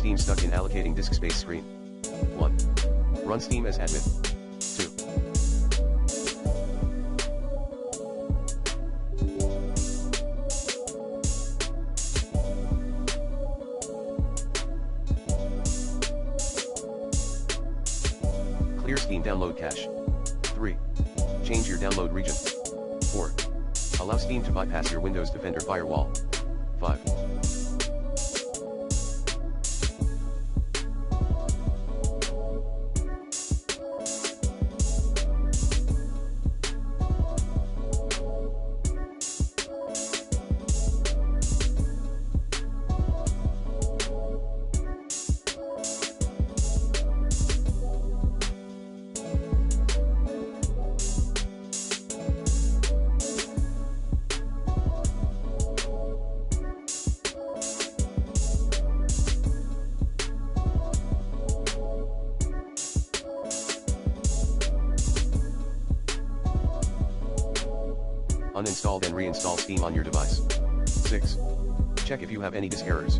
Steam stuck in allocating disk space screen. 1. Run Steam as admin. 2. Clear Steam download cache. 3. Change your download region. 4. Allow Steam to bypass your Windows Defender firewall. 5. Uninstall then reinstall Steam on your device. 6. Check if you have any disk errors.